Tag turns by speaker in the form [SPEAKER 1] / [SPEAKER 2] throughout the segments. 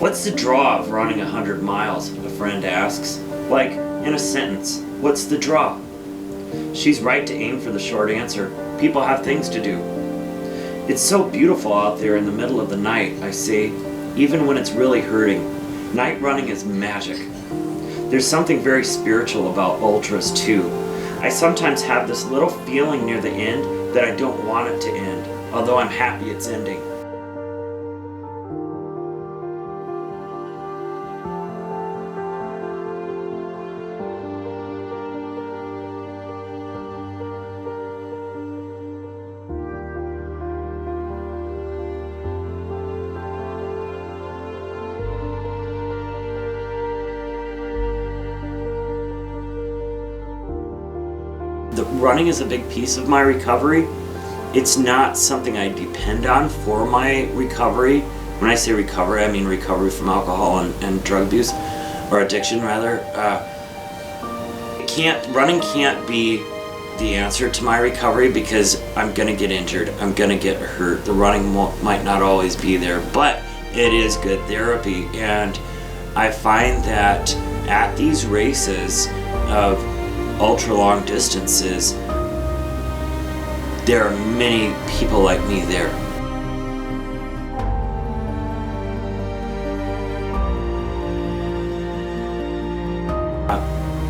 [SPEAKER 1] What's the draw of running 100 miles? A friend asks. Like, in a sentence, what's the draw? She's right to aim for the short answer. People have things to do. It's so beautiful out there in the middle of the night, I say, even when it's really hurting. Night running is magic. There's something very spiritual about ultras too. I sometimes have this little feeling near the end that I don't want it to end, although I'm happy it's ending. Running is a big piece of my recovery. It's not something I depend on for my recovery. When I say recovery, I mean recovery from alcohol and drug abuse, or addiction rather. Running can't be the answer to my recovery because I'm gonna get injured, I'm gonna get hurt. The running might not always be there, but it is good therapy. And I find that at these races of ultra long distances, there are many people like me there.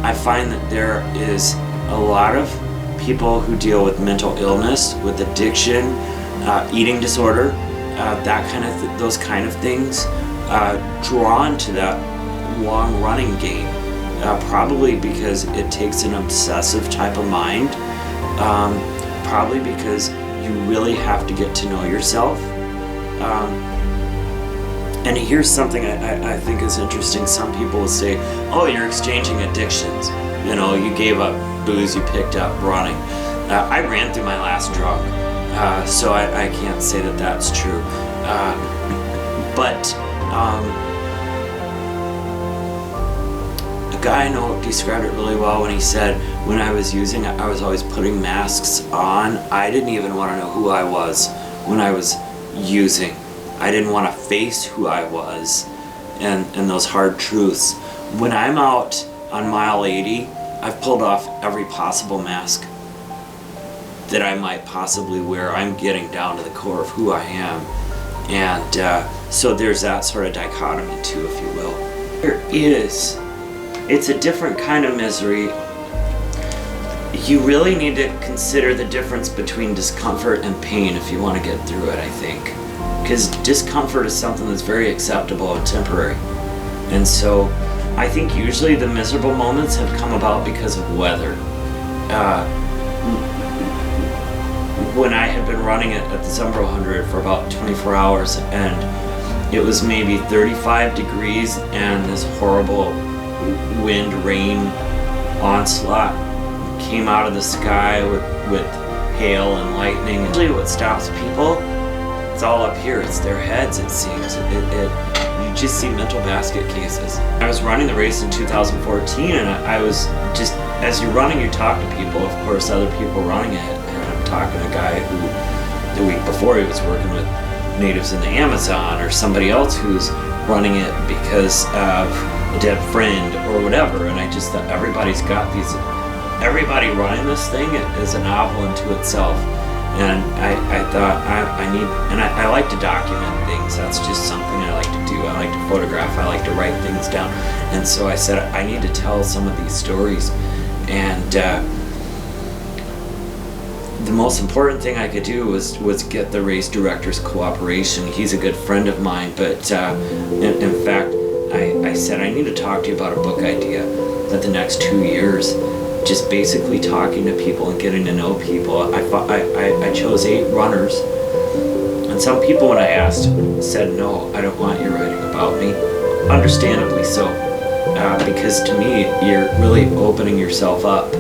[SPEAKER 1] I find that there is a lot of people who deal with mental illness, with addiction, eating disorder, those kind of things, drawn to that long running game. Probably because it takes an obsessive type of mind. Probably because you really have to get to know yourself. And here's something I think is interesting. Some people will say, oh, you're exchanging addictions. You know, you gave up booze, you picked up running. I ran through my last drug, so I can't say that that's true. But a guy I know described it really well when he said, when I was using it, I was always putting masks on. I didn't even want to know who I was when I was using. I didn't want to face who I was and those hard truths. When I'm out on mile 80, I've pulled off every possible mask that I might possibly wear. I'm getting down to the core of who I am. And so there's that sort of dichotomy too, if you will. It's a different kind of misery. You really need to consider the difference between discomfort and pain if you want to get through it, I think. Because discomfort is something that's very acceptable and temporary. And so I think usually the miserable moments have come about because of weather. When I had been running at the Zumbro 100 for about 24 hours and it was maybe 35 degrees and this horrible wind, rain onslaught came out of the sky with hail and lightning. Usually what stops people, it's all up here, it's their heads, it seems. You just see mental basket cases. I was running the race in 2014 and I was just, as you're running, you talk to people, of course other people running it, and I'm talking to a guy who the week before he was working with natives in the Amazon, or somebody else who's running it because of a dead friend or whatever, and I just thought everybody running this thing is a novel unto itself. And I thought I like to document things. That's just something I like to do. I like to photograph, I like to write things down. And so I said, I need to tell some of these stories. And the most important thing I could do was get the race director's cooperation. He's a good friend of mine, but in fact, I said, I need to talk to you about a book idea that the next 2 years, just basically talking to people and getting to know people. I chose 8 runners, and some people, when I asked, said, no, I don't want you writing about me. Understandably so, because to me, you're really opening yourself up.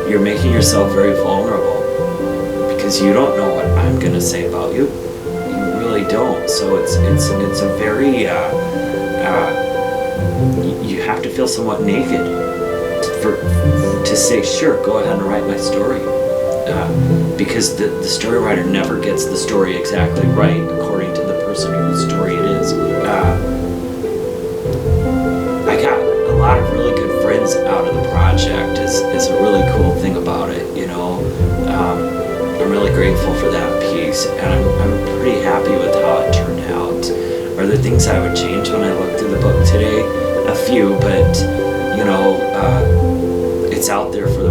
[SPEAKER 1] You're making yourself very vulnerable, because you don't know what I'm going to say about you. You really don't. So it's a very, you have to feel somewhat naked to say, sure, go ahead and write my story. Because the story writer never gets the story exactly right according to the person whose story it is. I got a lot of really good friends out of the project. Is a really cool thing about it, you know. I'm really grateful for that piece, and I'm pretty happy with how it turned out. Are there things I would change when I look through the book today? A few, but you know, it's out there for the